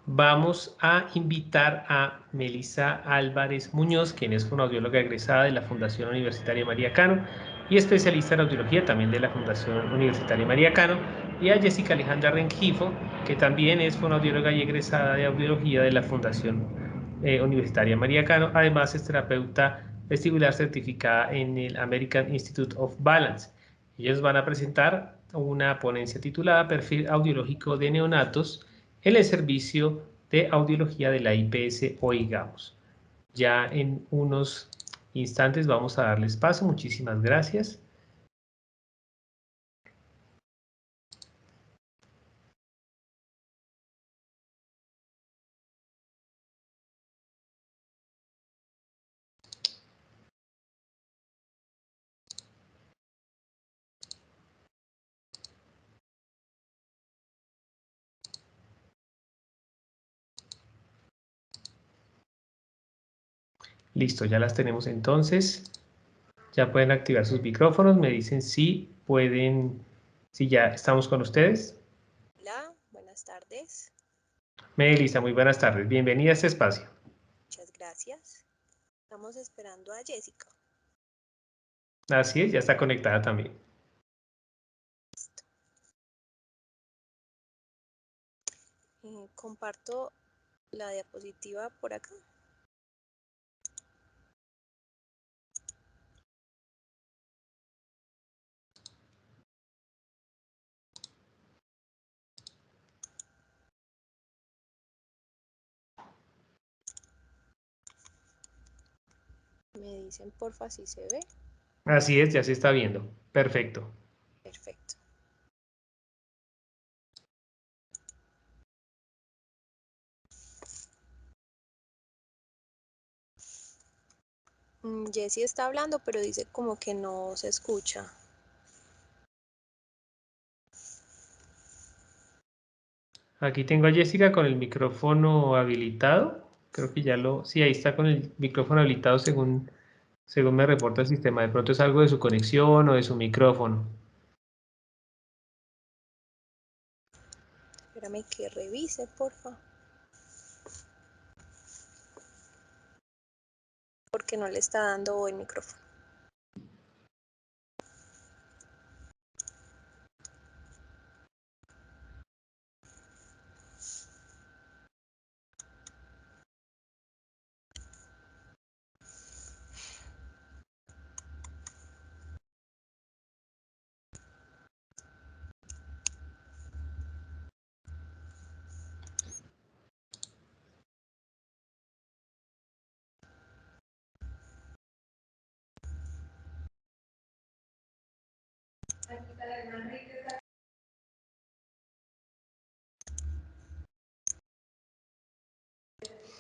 vamos a invitar a Melissa Álvarez Muñoz, quien es fonoaudióloga egresada de la Fundación Universitaria María Cano y especialista en audiología también de la Fundación Universitaria María Cano, y a Jessica Alejandra Rengifo, que también es fonoaudióloga y egresada de audiología de la Fundación Universitaria María Cano. Además es terapeuta vestibular certificada en el American Institute of Balance. Ellos van a presentar una ponencia titulada Perfil audiológico de neonatos en el servicio de audiología de la IPS Oigamos. Ya en unos instantes vamos a darles paso. Muchísimas gracias. Listo, ya las tenemos entonces. Ya pueden activar sus micrófonos. Me dicen si pueden, si ya estamos con ustedes. Hola, buenas tardes. Melissa, muy buenas tardes. Bienvenida a este espacio. Muchas gracias. Estamos esperando a Jessica. Así es, ya está conectada también. Listo. Comparto la diapositiva por acá. Me dicen porfa si se ve. Así es, ya se está viendo. Perfecto. Perfecto. Jessie está hablando, pero dice como que no se escucha. Aquí tengo a Jessica con el micrófono habilitado. Creo que ya lo... Sí, ahí está con el micrófono habilitado según me reporta el sistema. De pronto es algo de su conexión o de su micrófono. Espérame que revise, porfa. Porque no le está dando el micrófono.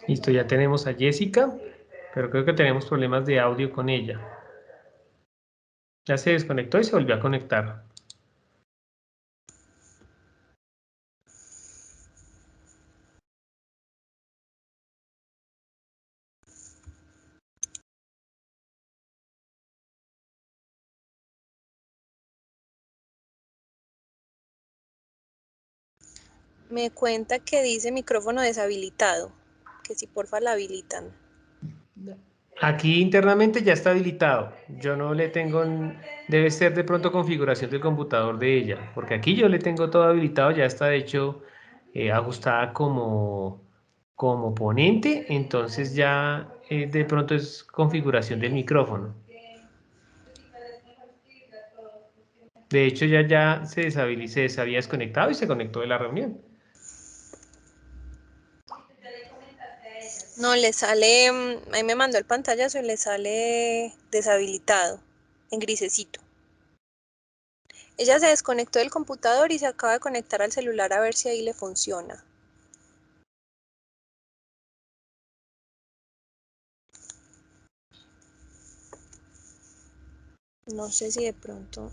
Listo, ya tenemos a Jessica, pero creo que tenemos problemas de audio con ella. Ya se desconectó y se volvió a conectar. Me cuenta que dice micrófono deshabilitado. Que si porfa la habilitan. Aquí internamente ya está habilitado. Yo no le tengo... Debe ser de pronto configuración del computador de ella, porque aquí yo le tengo todo habilitado, ya está de hecho ajustada como ponente, entonces ya de pronto es configuración del micrófono. De hecho ya se había desconectado y se conectó de la reunión. No, le sale, ahí me mandó el pantallazo y le sale deshabilitado, en grisecito. Ella se desconectó del computador y se acaba de conectar al celular a ver si ahí le funciona. No sé si de pronto...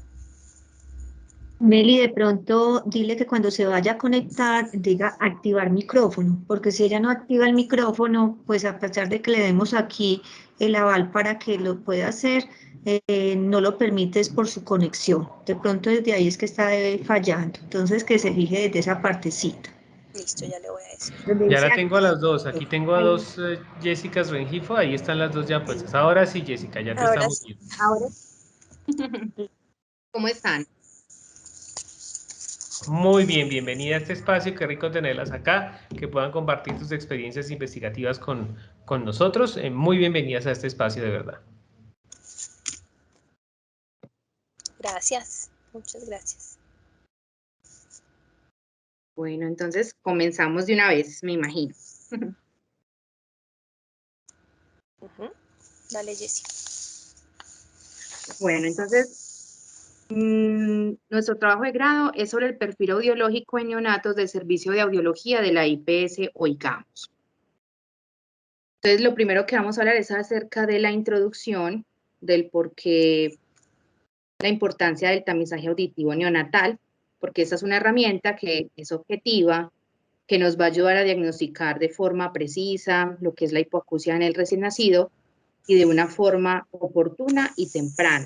Meli, de pronto dile que cuando se vaya a conectar diga activar micrófono, porque si ella no activa el micrófono, pues a pesar de que le demos aquí el aval para que lo pueda hacer, no lo permites por su conexión. De pronto desde ahí es que está fallando, entonces que se fije desde esa partecita. Listo, ya le voy a decir. Donde Ya dice la tengo a las dos. Aquí tengo a ahí, dos Jessicas Rengifo. Ahí están las dos ya puestas. Ahora sí, Jessica, ya te Ahora estamos sí. viendo. ahora ¿Cómo están? Muy bien, bienvenida a este espacio. Qué rico tenerlas acá, que puedan compartir sus experiencias investigativas con nosotros. Muy bienvenidas a este espacio, de verdad. Gracias, muchas gracias. Bueno, entonces comenzamos de una vez, me imagino. Dale, Jessy. Bueno, entonces, nuestro trabajo de grado es sobre el perfil audiológico en neonatos del servicio de audiología de la IPS Oigamos. Entonces, lo primero que vamos a hablar es acerca de la introducción, del por qué la importancia del tamizaje auditivo neonatal, porque esta es una herramienta que es objetiva, que nos va a ayudar a diagnosticar de forma precisa lo que es la hipoacusia en el recién nacido y de una forma oportuna y temprana.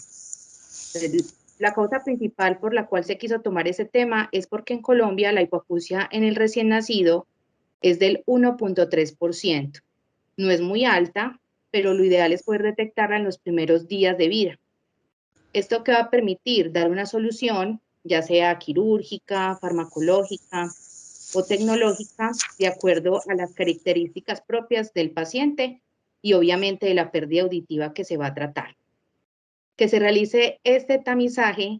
La causa principal por la cual se quiso tomar ese tema es porque en Colombia la hipoacusia en el recién nacido es del 1.3%. No es muy alta, pero lo ideal es poder detectarla en los primeros días de vida. Esto que va a permitir dar una solución, ya sea quirúrgica, farmacológica o tecnológica, de acuerdo a las características propias del paciente y obviamente de la pérdida auditiva que se va a tratar. Que se realice este tamizaje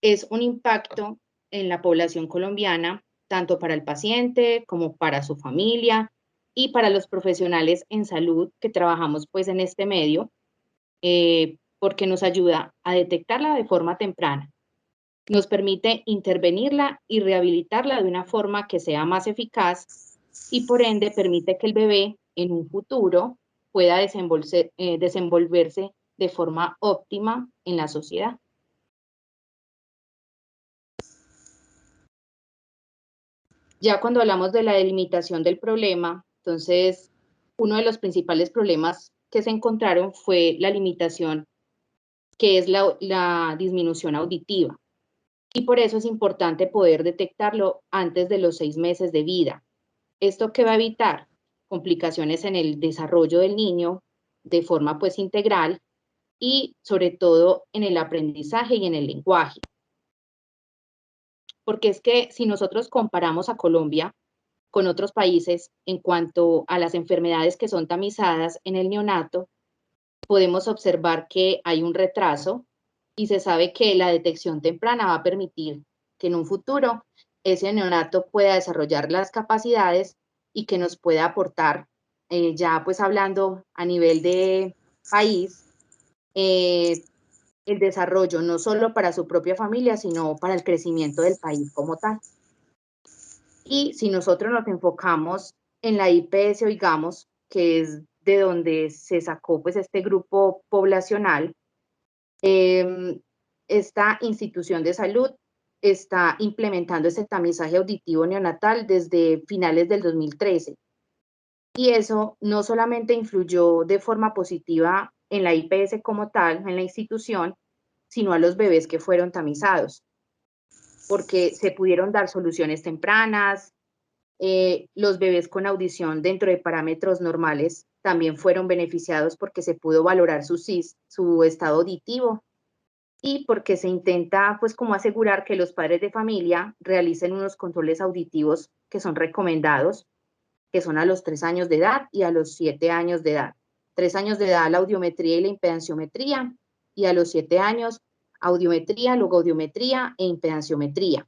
es un impacto en la población colombiana, tanto para el paciente como para su familia y para los profesionales en salud que trabajamos pues en este medio, porque nos ayuda a detectarla de forma temprana, nos permite intervenirla y rehabilitarla de una forma que sea más eficaz y por ende permite que el bebé en un futuro pueda desenvolverse de forma óptima en la sociedad. Ya cuando hablamos de la delimitación del problema, entonces uno de los principales problemas que se encontraron fue la limitación que es la disminución auditiva. Y por eso es importante poder detectarlo antes de los 6 meses de vida. ¿Esto qué va a evitar? Complicaciones en el desarrollo del niño de forma pues integral y sobre todo en el aprendizaje y en el lenguaje. Porque es que si nosotros comparamos a Colombia con otros países en cuanto a las enfermedades que son tamizadas en el neonato, podemos observar que hay un retraso y se sabe que la detección temprana va a permitir que en un futuro ese neonato pueda desarrollar las capacidades y que nos pueda aportar, ya pues hablando a nivel de país, el desarrollo no solo para su propia familia, sino para el crecimiento del país como tal. Y si nosotros nos enfocamos en la IPS Oigamos, que es de donde se sacó pues este grupo poblacional, esta institución de salud está implementando este tamizaje auditivo neonatal desde finales del 2013. Y eso no solamente influyó de forma positiva en la IPS como tal, en la institución, sino a los bebés que fueron tamizados, porque se pudieron dar soluciones tempranas, los bebés con audición dentro de parámetros normales también fueron beneficiados porque se pudo valorar su estado auditivo y porque se intenta pues como asegurar que los padres de familia realicen unos controles auditivos que son recomendados, que son a los 3 años de edad y a los 7 años de edad. 3 años de edad la audiometría y la impedanciometría y a los 7 años audiometría, logoaudiometría e impedanciometría.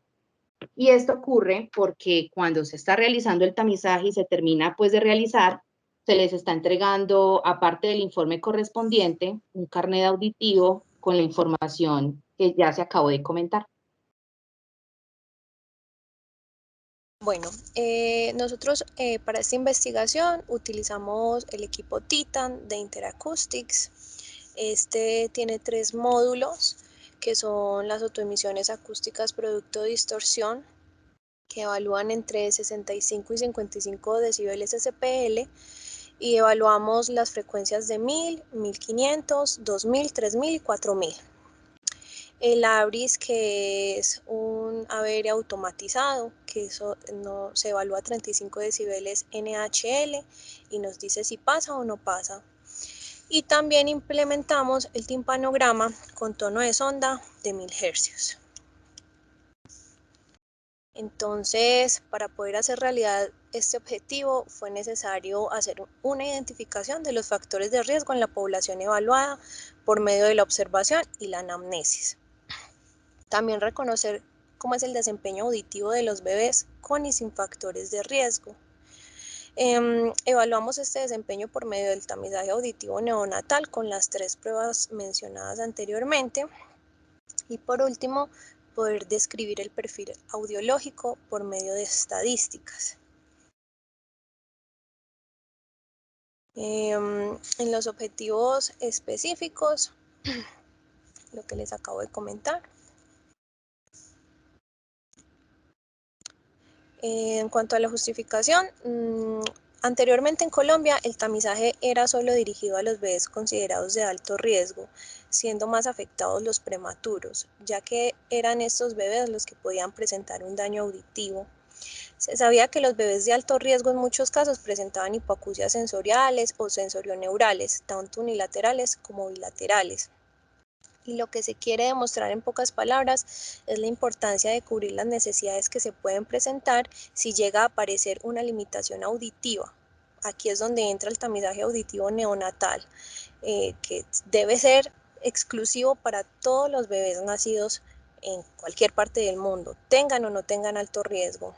Y esto ocurre porque cuando se está realizando el tamizaje y se termina pues de realizar, se les está entregando, aparte del informe correspondiente, un carnet auditivo con la información que ya se acabó de comentar. Bueno, nosotros para esta investigación utilizamos el equipo Titan de Interacoustics. Este tiene 3 módulos que son las autoemisiones acústicas producto de distorsión, que evalúan entre 65 y 55 decibeles SPL, y evaluamos las frecuencias de 1000, 1500, 2000, 3000 y 4000. El ABRIS, que es un un ABR automatizado, que eso no, se evalúa 35 decibeles NHL y nos dice si pasa o no pasa. Y también implementamos el timpanograma con tono de sonda de 1000 Hz. Entonces, para poder hacer realidad este objetivo, fue necesario hacer una identificación de los factores de riesgo en la población evaluada por medio de la observación y la anamnesis. También reconocer cómo es el desempeño auditivo de los bebés con y sin factores de riesgo. Evaluamos este desempeño por medio del tamizaje auditivo neonatal con las 3 pruebas mencionadas anteriormente. Y por último, poder describir el perfil audiológico por medio de estadísticas. En los objetivos específicos, lo que les acabo de comentar. En cuanto a la justificación, anteriormente en Colombia el tamizaje era solo dirigido a los bebés considerados de alto riesgo, siendo más afectados los prematuros, ya que eran estos bebés los que podían presentar un daño auditivo. Se sabía que los bebés de alto riesgo en muchos casos presentaban hipoacusias sensoriales o sensorioneurales, tanto unilaterales como bilaterales. Y lo que se quiere demostrar en pocas palabras es la importancia de cubrir las necesidades que se pueden presentar si llega a aparecer una limitación auditiva. Aquí es donde entra el tamizaje auditivo neonatal, que debe ser exclusivo para todos los bebés nacidos en cualquier parte del mundo, tengan o no tengan alto riesgo.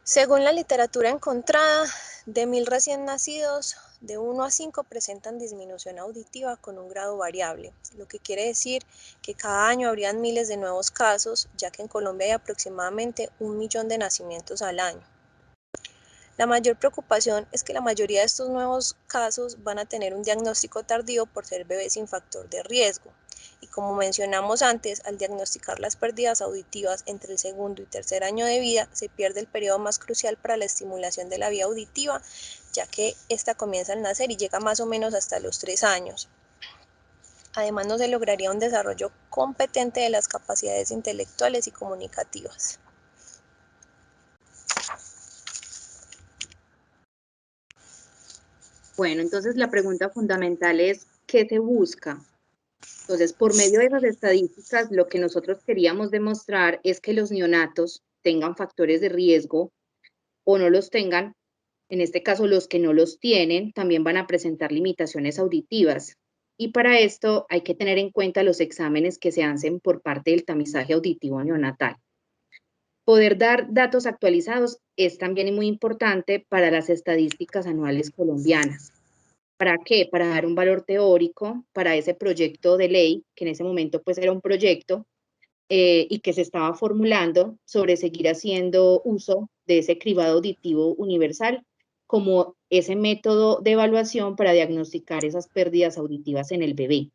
Según la literatura encontrada, de 1000 recién nacidos, de 1 a 5 presentan disminución auditiva con un grado variable, lo que quiere decir que cada año habrían miles de nuevos casos, ya que en Colombia hay aproximadamente 1 millón de nacimientos al año. La mayor preocupación es que la mayoría de estos nuevos casos van a tener un diagnóstico tardío por ser bebés sin factor de riesgo. Y como mencionamos antes, al diagnosticar las pérdidas auditivas entre el segundo y tercer año de vida, se pierde el periodo más crucial para la estimulación de la vía auditiva, ya que esta comienza al nacer y llega más o menos hasta los 3 años. Además, no se lograría un desarrollo competente de las capacidades intelectuales y comunicativas. Bueno, entonces la pregunta fundamental es, ¿qué se busca? Entonces, por medio de esas estadísticas, lo que nosotros queríamos demostrar es que los neonatos tengan factores de riesgo o no los tengan. En este caso, los que no los tienen también van a presentar limitaciones auditivas. Y para esto hay que tener en cuenta los exámenes que se hacen por parte del tamizaje auditivo neonatal. Poder dar datos actualizados es también muy importante para las estadísticas anuales colombianas. ¿Para qué? Para dar un valor teórico para ese proyecto de ley, que en ese momento pues era un proyecto y que se estaba formulando sobre seguir haciendo uso de ese cribado auditivo universal como ese método de evaluación para diagnosticar esas pérdidas auditivas en el bebé.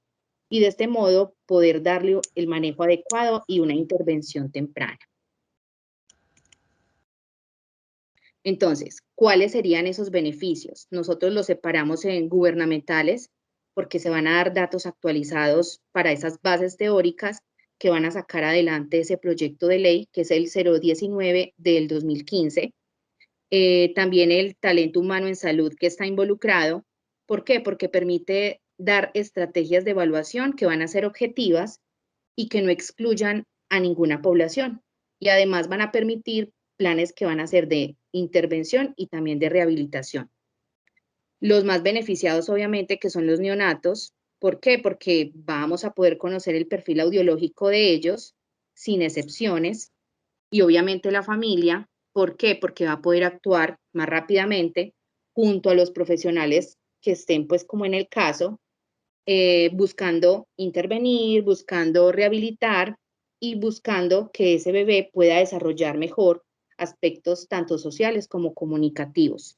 Y de este modo poder darle el manejo adecuado y una intervención temprana. Entonces, ¿cuáles serían esos beneficios? Nosotros los separamos en gubernamentales porque se van a dar datos actualizados para esas bases teóricas que van a sacar adelante ese proyecto de ley, que es el 019 del 2015. También el talento humano en salud que está involucrado. ¿Por qué? Porque permite dar estrategias de evaluación que van a ser objetivas y que no excluyan a ninguna población. Y además van a permitir planes que van a ser de intervención y también de rehabilitación. Los más beneficiados, obviamente, que son los neonatos. ¿Por qué? Porque vamos a poder conocer el perfil audiológico de ellos, sin excepciones, y obviamente la familia. ¿Por qué? Porque va a poder actuar más rápidamente junto a los profesionales que estén, pues, como en el caso, buscando intervenir, buscando rehabilitar y buscando que ese bebé pueda desarrollar mejor aspectos tanto sociales como comunicativos.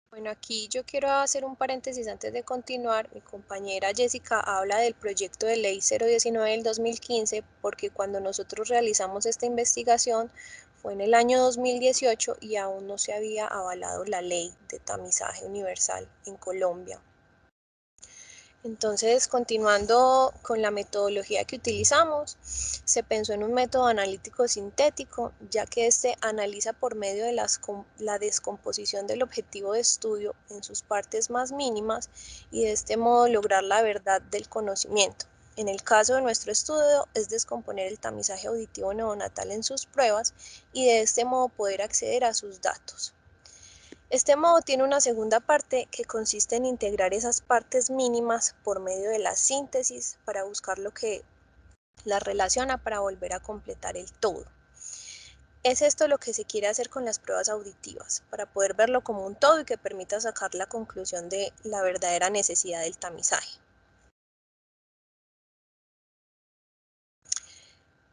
Bueno, aquí yo quiero hacer un paréntesis antes de continuar. Mi compañera Jessica habla del proyecto de ley 019 del 2015 porque cuando nosotros realizamos esta investigación fue en el año 2018 y aún no se había avalado la ley de tamizaje universal en Colombia. Entonces, continuando con la metodología que utilizamos, se pensó en un método analítico sintético, ya que este analiza por medio de la descomposición del objetivo de estudio en sus partes más mínimas y de este modo lograr la verdad del conocimiento. En el caso de nuestro estudio es descomponer el tamizaje auditivo neonatal en sus pruebas y de este modo poder acceder a sus datos. Este modo tiene una segunda parte que consiste en integrar esas partes mínimas por medio de la síntesis para buscar lo que las relaciona para volver a completar el todo. Es esto lo que se quiere hacer con las pruebas auditivas, para poder verlo como un todo y que permita sacar la conclusión de la verdadera necesidad del tamizaje.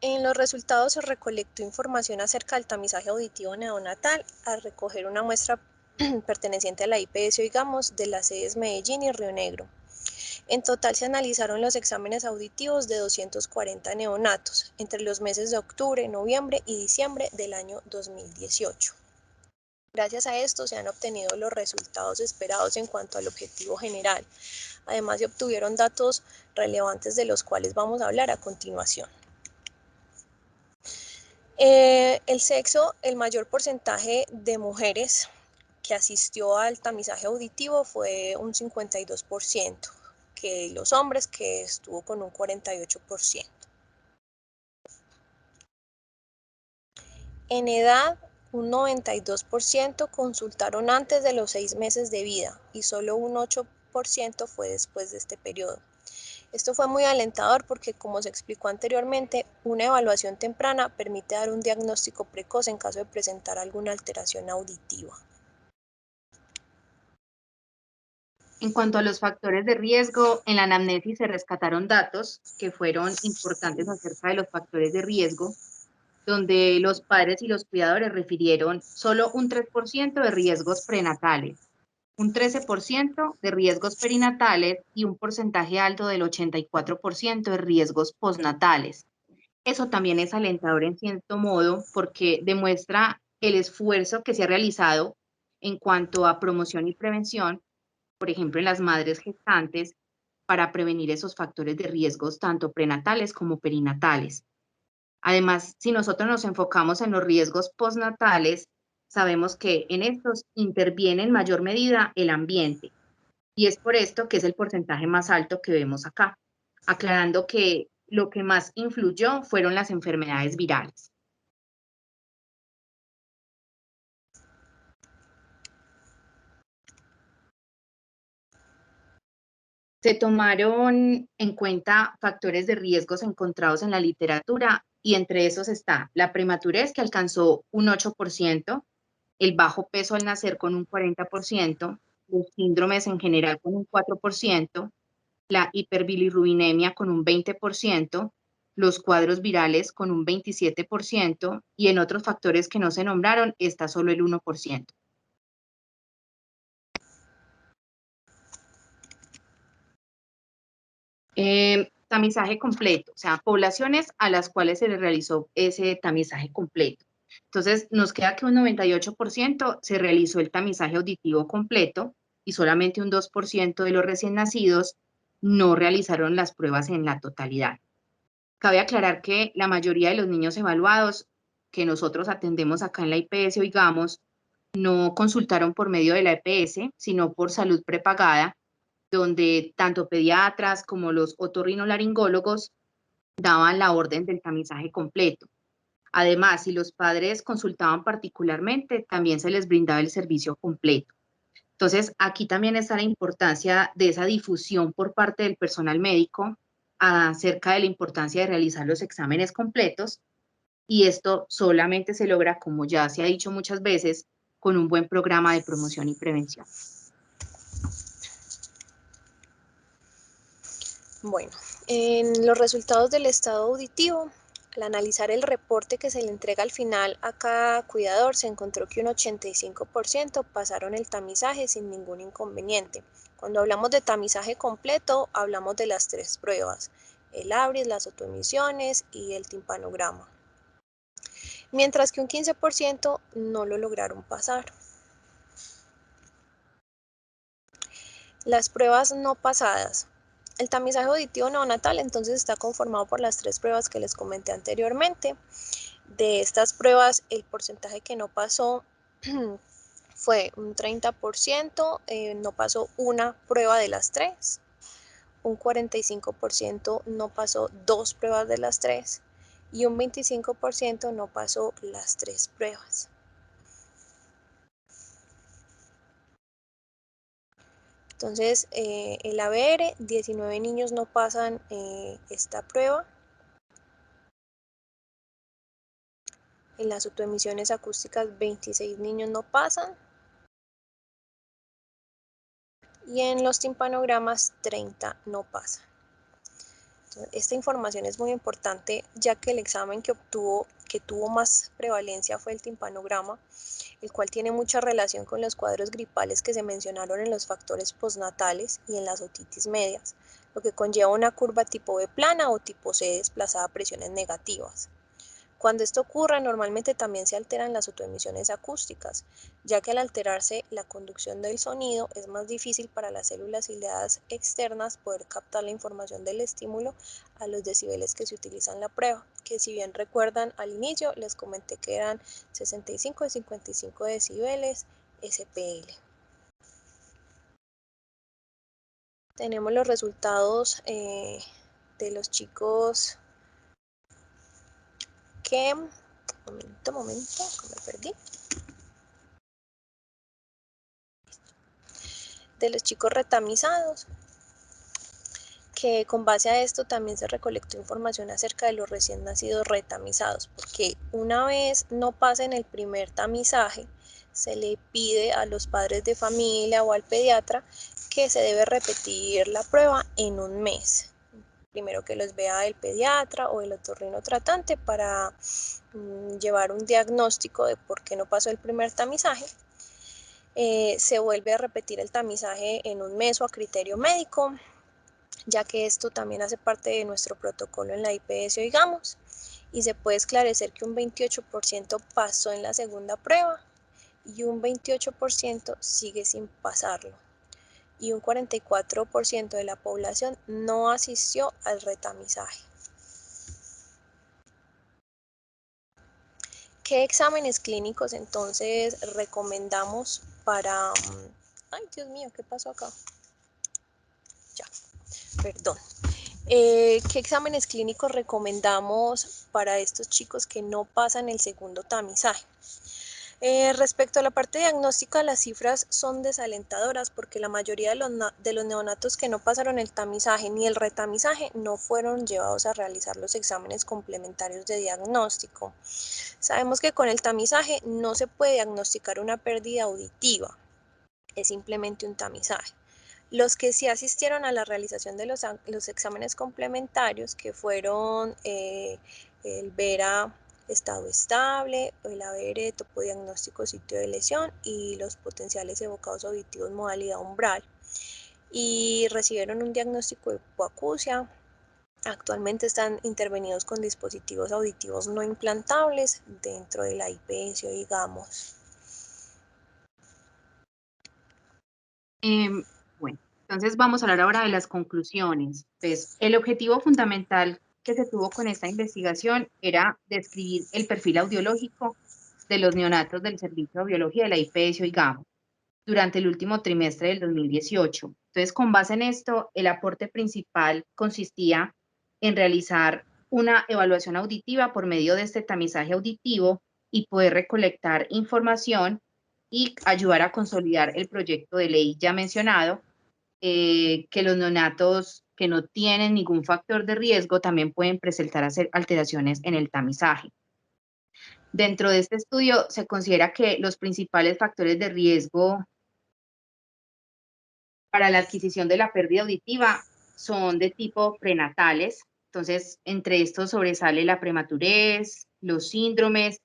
En los resultados se recolectó información acerca del tamizaje auditivo neonatal al recoger una muestra perteneciente a la IPS Oigamos de las sedes Medellín y Río Negro. En total se analizaron los exámenes auditivos de 240 neonatos entre los meses de octubre, noviembre y diciembre del año 2018. Gracias a esto se han obtenido los resultados esperados en cuanto al objetivo general. Además se obtuvieron datos relevantes de los cuales vamos a hablar a continuación. El sexo, el mayor porcentaje de mujeres que asistió al tamizaje auditivo fue un 52%, que los hombres, que estuvo con un 48%. En edad, un 92% consultaron antes de los 6 meses de vida y solo un 8% fue después de este periodo. Esto fue muy alentador porque, como se explicó anteriormente, una evaluación temprana permite dar un diagnóstico precoz en caso de presentar alguna alteración auditiva. En cuanto a los factores de riesgo, en la anamnesis se rescataron datos que fueron importantes acerca de los factores de riesgo, donde los padres y los cuidadores refirieron solo un 3% de riesgos prenatales, un 13% de riesgos perinatales y un porcentaje alto del 84% de riesgos postnatales. Eso también es alentador en cierto modo porque demuestra el esfuerzo que se ha realizado en cuanto a promoción y prevención, por ejemplo, en las madres gestantes, para prevenir esos factores de riesgos tanto prenatales como perinatales. Además, si nosotros nos enfocamos en los riesgos postnatales, sabemos que en estos interviene en mayor medida el ambiente. Y es por esto que es el porcentaje más alto que vemos acá, aclarando que lo que más influyó fueron las enfermedades virales. Se tomaron en cuenta factores de riesgos encontrados en la literatura y entre esos está la prematurez, que alcanzó un 8%, el bajo peso al nacer con un 40%, los síndromes en general con un 4%, la hiperbilirrubinemia con un 20%, los cuadros virales con un 27% y en otros factores que no se nombraron está solo el 1%. Tamizaje completo, o sea, poblaciones a las cuales se les realizó ese tamizaje completo. Entonces, nos queda que un 98% se realizó el tamizaje auditivo completo y solamente un 2% de los recién nacidos no realizaron las pruebas en la totalidad. Cabe aclarar que la mayoría de los niños evaluados que nosotros atendemos acá en la IPS Oigamos no consultaron por medio de la EPS, sino por salud prepagada, donde tanto pediatras como los otorrinolaringólogos daban la orden del tamizaje completo. Además, si los padres consultaban particularmente, también se les brindaba el servicio completo. Entonces, aquí también está la importancia de esa difusión por parte del personal médico acerca de la importancia de realizar los exámenes completos, y esto solamente se logra, como ya se ha dicho muchas veces, con un buen programa de promoción y prevención. Bueno, en los resultados del estado auditivo, al analizar el reporte que se le entrega al final a cada cuidador, se encontró que un 85% pasaron el tamizaje sin ningún inconveniente. Cuando hablamos de tamizaje completo, hablamos de las 3 pruebas, el ABRIS, las otoemisiones y el timpanograma. Mientras que un 15% no lo lograron pasar. Las pruebas no pasadas. El tamizaje auditivo neonatal entonces está conformado por las 3 pruebas que les comenté anteriormente. De estas pruebas, el porcentaje que no pasó fue un 30%, no pasó una prueba de las 3, un 45% no pasó 2 pruebas de las 3 y un 25% no pasó las 3 pruebas. Entonces, el ABR, 19 niños no pasan esta prueba. En las autoemisiones acústicas, 26 niños no pasan. Y en los timpanogramas, 30 no pasan. Entonces, esta información es muy importante, ya que el examen que tuvo más prevalencia fue el timpanograma, el cual tiene mucha relación con los cuadros gripales que se mencionaron en los factores postnatales y en las otitis medias, lo que conlleva una curva tipo B plana o tipo C desplazada a presiones negativas. Cuando esto ocurre, normalmente también se alteran las autoemisiones acústicas, ya que al alterarse la conducción del sonido es más difícil para las células ciliadas externas poder captar la información del estímulo a los decibeles que se utilizan en la prueba, que si bien recuerdan al inicio les comenté que eran 65 y 55 decibeles SPL. Tenemos los resultados de los chicos que... Momento, me perdí. De los chicos retamizados, que con base a esto también se recolectó información acerca de los recién nacidos retamizados, porque una vez no pasen el primer tamizaje, se le pide a los padres de familia o al pediatra que se debe repetir la prueba en un mes. Primero que los vea el pediatra o el otorrino tratante para llevar un diagnóstico de por qué no pasó el primer tamizaje. Se vuelve a repetir el tamizaje en un mes o a criterio médico, ya que esto también hace parte de nuestro protocolo en la IPS Oigamos, y se puede esclarecer que un 28% pasó en la segunda prueba y un 28% sigue sin pasarlo, y un 44% de la población no asistió al retamizaje. ¿Qué exámenes clínicos entonces recomendamos para... Ay, Dios mío, ¿qué pasó acá? Ya, perdón. ¿Qué exámenes clínicos recomendamos para estos chicos que no pasan el segundo tamizaje? Respecto a la parte diagnóstica, las cifras son desalentadoras porque la mayoría de los neonatos que no pasaron el tamizaje ni el retamizaje no fueron llevados a realizar los exámenes complementarios de diagnóstico. Sabemos que con el tamizaje no se puede diagnosticar una pérdida auditiva, es simplemente un tamizaje. Los que sí asistieron a la realización de los exámenes complementarios, que fueron el VERA estado estable, el ABR topo diagnóstico sitio de lesión y los potenciales evocados auditivos modalidad umbral, y recibieron un diagnóstico de hipoacusia. Actualmente están intervenidos con dispositivos auditivos no implantables dentro de la IPS Oigamos. Bueno, entonces vamos a hablar ahora de las conclusiones. Pues el objetivo fundamental que se tuvo con esta investigación era describir el perfil audiológico de los neonatos del Servicio de Audiología de la IPS Oigamos durante el último trimestre del 2018. Entonces, con base en esto, el aporte principal consistía en realizar una evaluación auditiva por medio de este tamizaje auditivo y poder recolectar información y ayudar a consolidar el proyecto de ley ya mencionado, que los neonatos que no tienen ningún factor de riesgo también pueden presentar alteraciones en el tamizaje. Dentro de este estudio se considera que los principales factores de riesgo para la adquisición de la pérdida auditiva son de tipo prenatales. Entonces, entre estos sobresale la prematurez, los síndromes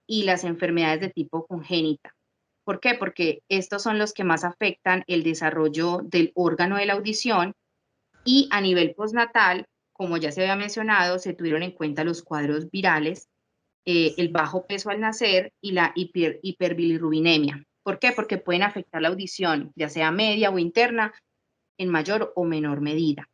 y las enfermedades de tipo congénita. ¿Por qué? Porque estos son los que más afectan el desarrollo del órgano de la audición, y a nivel postnatal, como ya se había mencionado, se tuvieron en cuenta los cuadros virales, el bajo peso al nacer y la hiperbilirrubinemia. ¿Por qué? Porque pueden afectar la audición, ya sea media o interna, en mayor o menor medida.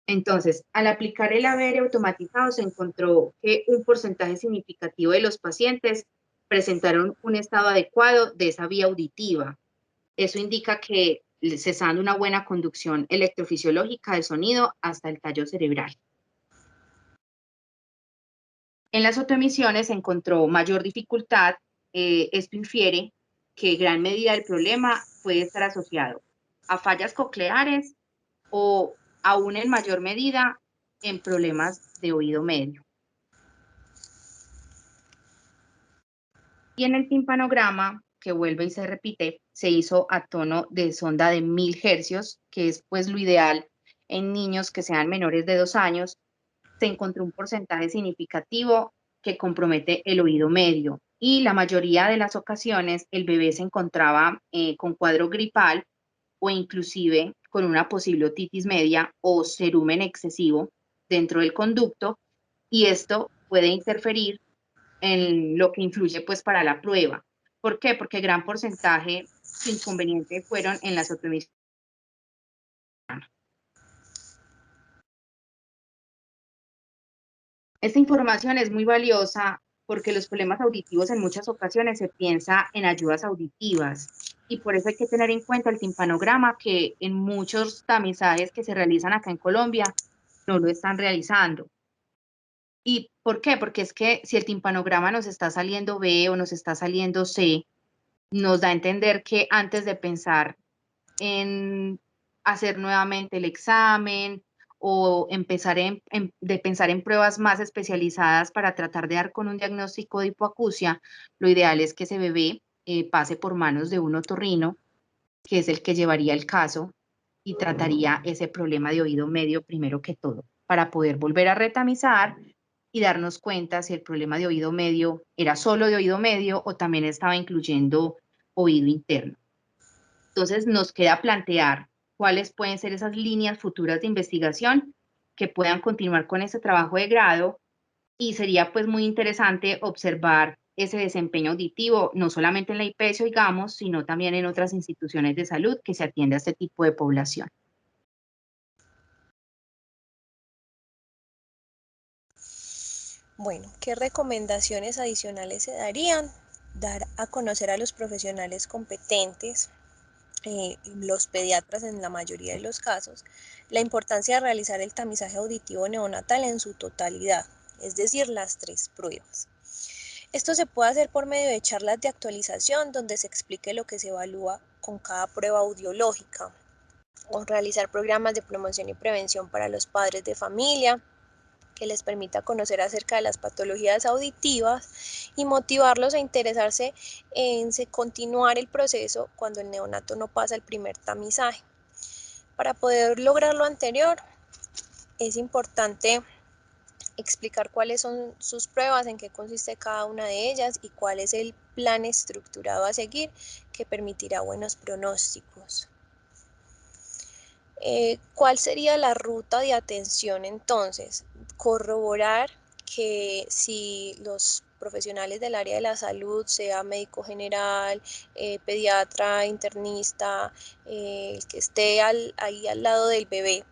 Entonces, al aplicar el ABR automatizado, se encontró que un porcentaje significativo de los pacientes presentaron un estado adecuado de esa vía auditiva. Eso indica que se está dando una buena conducción electrofisiológica del sonido hasta el tallo cerebral. En las autoemisiones se encontró mayor dificultad. Esto infiere que gran medida del problema puede estar asociado a fallas cocleares o aún en mayor medida en problemas de oído medio. Y en el timpanograma, que vuelve y se repite, se hizo a tono de sonda de 1000 hercios, que es pues lo ideal en niños que sean menores de 2 años. Se encontró un porcentaje significativo que compromete el oído medio y la mayoría de las ocasiones el bebé se encontraba con cuadro gripal o inclusive con una posible otitis media o cerumen excesivo dentro del conducto, y esto puede interferir en lo que influye pues para la prueba. ¿Por qué? Porque gran porcentaje su inconveniente fueron en las autoemisiones. Esta información es muy valiosa porque los problemas auditivos en muchas ocasiones se piensa en ayudas auditivas, y por eso hay que tener en cuenta el timpanograma, que en muchos tamizajes que se realizan acá en Colombia no lo están realizando. ¿Y por qué? Porque es que si el timpanograma nos está saliendo B o nos está saliendo C, nos da a entender que antes de pensar en hacer nuevamente el examen o empezar de pensar en pruebas más especializadas para tratar de dar con un diagnóstico de hipoacusia, lo ideal es que ese bebé pase por manos de un otorrino, que es el que llevaría el caso y trataría ese problema de oído medio primero que todo, para poder volver a retamizar y darnos cuenta si el problema de oído medio era solo de oído medio o también estaba incluyendo oído interno. Entonces nos queda plantear cuáles pueden ser esas líneas futuras de investigación que puedan continuar con ese trabajo de grado, y sería pues muy interesante observar ese desempeño auditivo, no solamente en la IPS Oigamos, sino también en otras instituciones de salud que se atiende a este tipo de población. Bueno, ¿qué recomendaciones adicionales se darían? Dar a conocer a los profesionales competentes, los pediatras en la mayoría de los casos, la importancia de realizar el tamizaje auditivo neonatal en su totalidad, es decir, las 3 pruebas. Esto se puede hacer por medio de charlas de actualización donde se explique lo que se evalúa con cada prueba audiológica, o realizar programas de promoción y prevención para los padres de familia, que les permita conocer acerca de las patologías auditivas y motivarlos a interesarse en continuar el proceso cuando el neonato no pasa el primer tamizaje. Para poder lograr lo anterior, es importante explicar cuáles son sus pruebas, en qué consiste cada una de ellas y cuál es el plan estructurado a seguir que permitirá buenos pronósticos. ¿Cuál sería la ruta de atención entonces? Corroborar que si los profesionales del área de la salud, sea médico general, pediatra, internista, el que esté ahí al lado del bebé,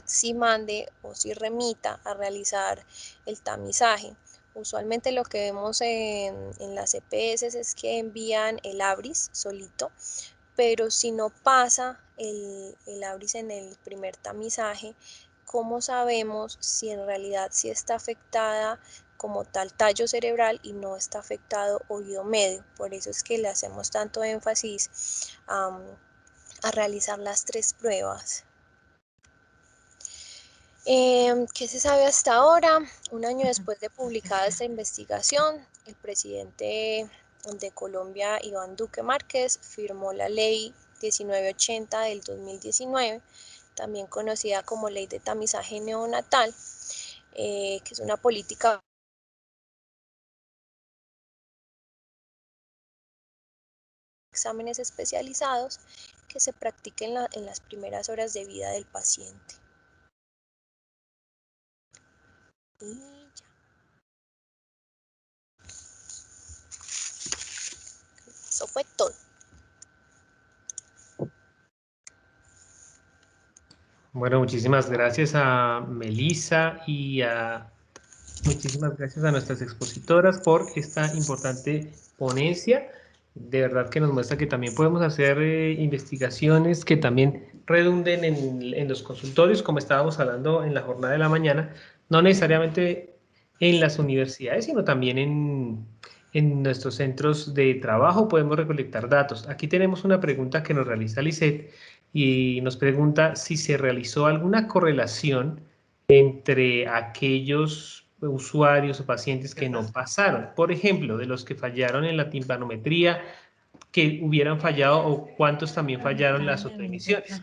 si mande o si remita a realizar el tamizaje. Usualmente lo que vemos en las EPS es que envían el ABRIS solito, pero si no pasa el ABRIS en el primer tamizaje, ¿cómo sabemos si en realidad sí está afectada como tal tallo cerebral y no está afectado oído medio? Por eso es que le hacemos tanto énfasis a realizar las 3 pruebas. ¿Qué se sabe hasta ahora? Un año después de publicada esta investigación, el presidente de Colombia, Iván Duque Márquez, firmó la ley 1980 del 2019, también conocida como Ley de Tamizaje Neonatal, que es una política de exámenes especializados que se practiquen en las primeras horas de vida del paciente. Y ya. Eso fue todo. Bueno, muchísimas gracias a Melissa y muchísimas gracias a nuestras expositoras por esta importante ponencia. De verdad que nos muestra que también podemos hacer investigaciones que también redunden en los consultorios, como estábamos hablando en la jornada de la mañana, no necesariamente en las universidades, sino también en nuestros centros de trabajo podemos recolectar datos. Aquí tenemos una pregunta que nos realiza Lisette y nos pregunta si se realizó alguna correlación entre aquellos usuarios o pacientes que no pasaron. Por ejemplo, de los que fallaron en la timpanometría, que hubieran fallado o cuántos también fallaron las autoemisiones.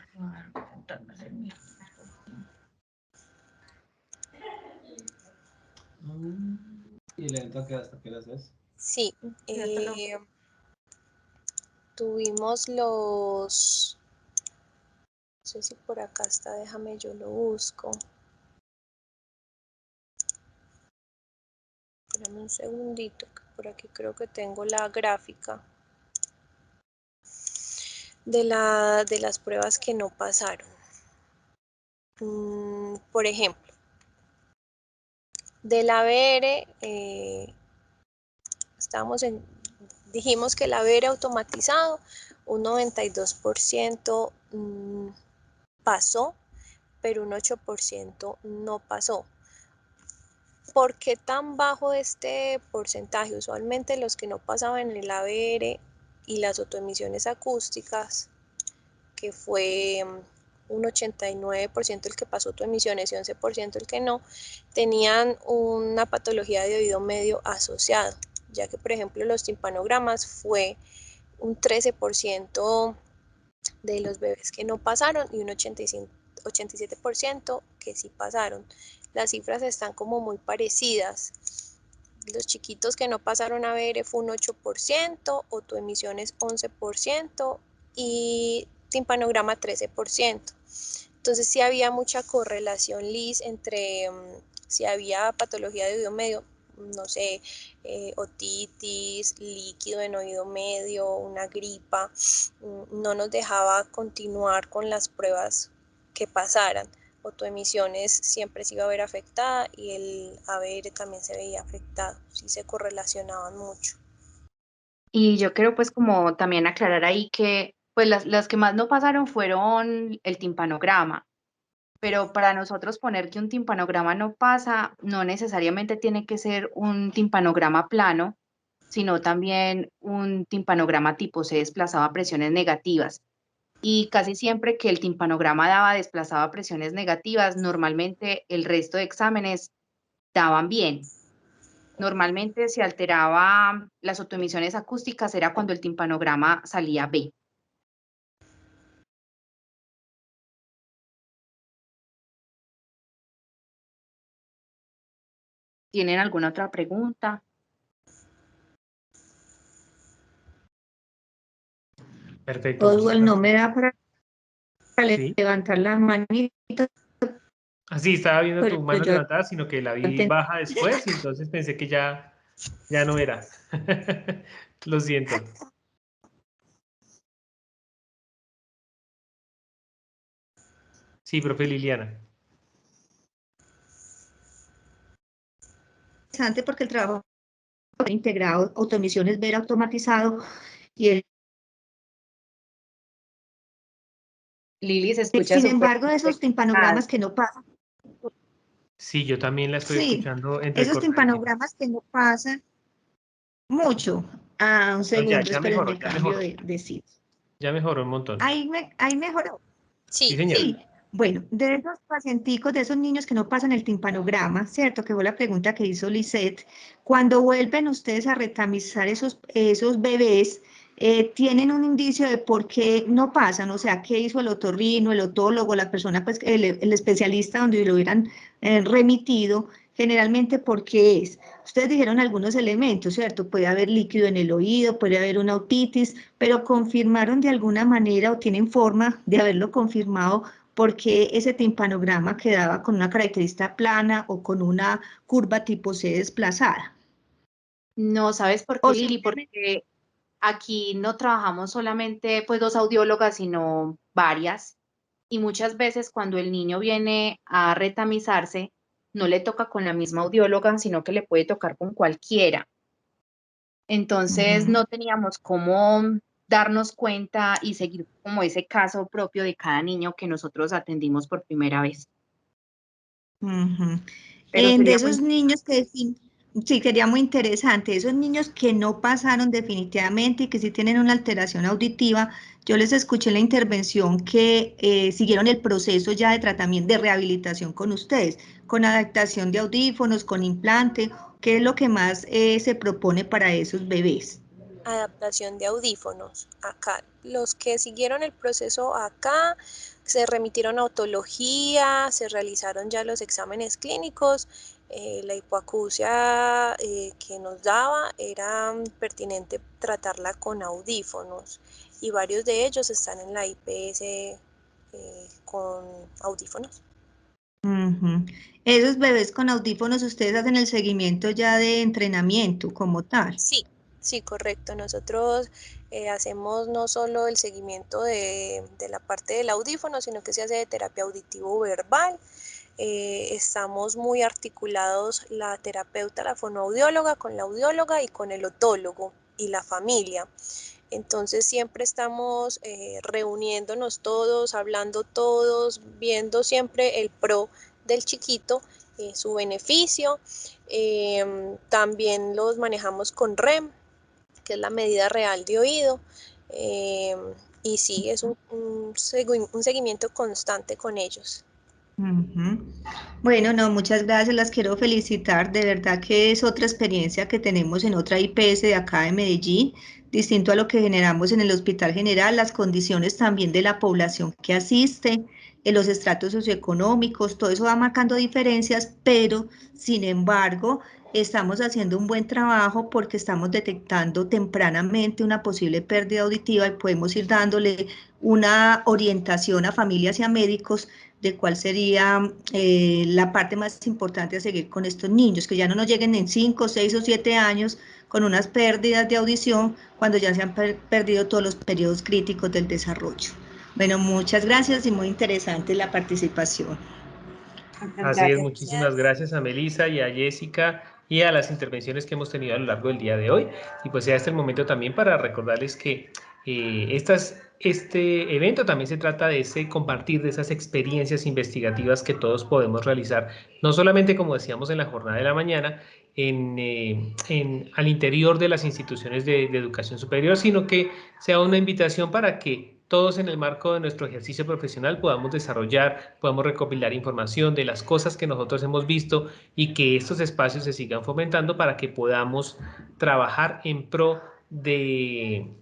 ¿Y el evento que hasta qué horas es? Sí, tuvimos los... No sé si por acá está, déjame yo lo busco. Espérame un segundito, que por aquí creo que tengo la gráfica de las pruebas que no pasaron. Por ejemplo, del ABR, dijimos que el ABR automatizado, un 92% pasó, pero un 8% no pasó. ¿Por qué tan bajo este porcentaje? Usualmente los que no pasaban en el ABR y las autoemisiones acústicas, que fue un 89% el que pasó autoemisiones y 11% el que no, tenían una patología de oído medio asociado, ya que por ejemplo los timpanogramas fue un 13% de los bebés que no pasaron y un 87% que sí pasaron. Las cifras están como muy parecidas. Los chiquitos que no pasaron a ver fue un 8%, autoemisiones 11% y timpanograma 13%. Entonces sí había mucha correlación, Liz, entre si había patología de oído medio, no sé, otitis, líquido en oído medio, una gripa, no nos dejaba continuar con las pruebas que pasaran. Autoemisiones siempre se iba a ver afectada y el ABR también se veía afectado, sí se correlacionaban mucho. Y yo quiero pues como también aclarar ahí que pues las que más no pasaron fueron el timpanograma, pero para nosotros poner que un timpanograma no pasa, no necesariamente tiene que ser un timpanograma plano, sino también un timpanograma tipo C desplazado a presiones negativas. Y casi siempre que el timpanograma daba desplazado a presiones negativas, normalmente el resto de exámenes daban bien. Normalmente se alteraba las autoemisiones acústicas, era cuando el timpanograma salía B. ¿Tienen alguna otra pregunta? Perfecto. Oswald, no me da para Sí. levantar la manita, Así estaba viendo tu pero mano yo levantada, sino que la vi baja después y entonces pensé que ya no era. Lo siento. Sí, profe Liliana. interesante porque el trabajo integrado, autoemisiones ver automatizado y Lili se escucha sin súper embargo, esos complicado. timpanogramas que no pasan, Sí, yo también la estoy sí, escuchando esos entrecortadita. timpanogramas que no pasan mucho. Ah, un No, segundo, ya mejoró, espérenme, ya cambio mejoró. de sitio. Ya mejoró un montón. Ahí mejoró. Sí, Sí, señora. Sí, bueno, de esos pacienticos, de esos niños que no pasan el timpanograma, ¿cierto? Que fue la pregunta que hizo Lisette, cuando vuelven ustedes a retamizar esos bebés, tienen un indicio de por qué no pasan, o sea, qué hizo el otorrino, el otólogo, la persona, pues, el especialista donde lo hubieran remitido, generalmente por qué es. Ustedes dijeron algunos elementos, ¿cierto? Puede haber líquido en el oído, puede haber una otitis, pero confirmaron de alguna manera o tienen forma de haberlo confirmado porque ese timpanograma quedaba con una característica plana o con una curva tipo C desplazada. No, ¿sabes por O qué, Lili? simplemente, Porque aquí no trabajamos solamente pues dos audiólogas, sino varias. Y muchas veces cuando el niño viene a retamizarse, no le toca con la misma audióloga, sino que le puede tocar con cualquiera. Entonces no teníamos cómo darnos cuenta y seguir como ese caso propio de cada niño que nosotros atendimos por primera vez. Ujú. Pero De sería esos niños que sí, sí, sería muy interesante, esos niños que no pasaron definitivamente y que sí tienen una alteración auditiva, yo les escuché en la intervención que siguieron el proceso ya de tratamiento, de rehabilitación con ustedes, con adaptación de audífonos, con implante, ¿qué es lo que más se propone para esos bebés? Adaptación de audífonos. Acá, los que siguieron el proceso acá, se remitieron a otología, se realizaron ya los exámenes clínicos, la hipoacusia que nos daba era pertinente tratarla con audífonos y varios de ellos están en la IPS con audífonos. Ujú. Esos bebés con audífonos, ustedes hacen el seguimiento ya de entrenamiento como tal. Sí, sí, correcto. Nosotros hacemos no solo el seguimiento de la parte del audífono, sino que se hace de terapia auditivo-verbal. Estamos muy articulados la terapeuta, la fonoaudióloga, con la audióloga y con el otólogo y la familia. Entonces siempre estamos reuniéndonos todos, hablando todos, viendo siempre el pro del chiquito, su beneficio. También los manejamos con REM, que es la medida real de oído. Y sí, es un seguimiento constante con ellos. Ujú. Bueno, no, muchas gracias, las quiero felicitar. De verdad que es otra experiencia que tenemos en otra IPS de acá de Medellín, distinto a lo que generamos en el Hospital General, las condiciones también de la población que asiste, los estratos socioeconómicos, todo eso va marcando diferencias, pero sin embargo, estamos haciendo un buen trabajo porque estamos detectando tempranamente una posible pérdida auditiva y podemos ir dándole una orientación a familias y a médicos de cuál sería la parte más importante a seguir con estos niños, que ya no nos lleguen en 5, 6 o 7 años con unas pérdidas de audición cuando ya se han perdido todos los periodos críticos del desarrollo. Bueno, muchas gracias y muy interesante la participación. Muchas Así es, gracias. muchísimas gracias a Melissa y a Jessica y a las intervenciones que hemos tenido a lo largo del día de hoy. Y pues ya es el momento también para recordarles que este evento también se trata de ese compartir de esas experiencias investigativas que todos podemos realizar, no solamente como decíamos en la jornada de la mañana, al interior de las instituciones de educación superior, sino que sea una invitación para que todos en el marco de nuestro ejercicio profesional podamos desarrollar, podamos recopilar información de las cosas que nosotros hemos visto y que estos espacios se sigan fomentando para que podamos trabajar en pro del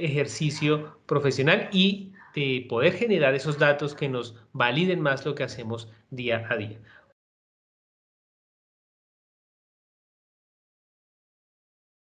ejercicio profesional y de poder generar esos datos que nos validen más lo que hacemos día a día.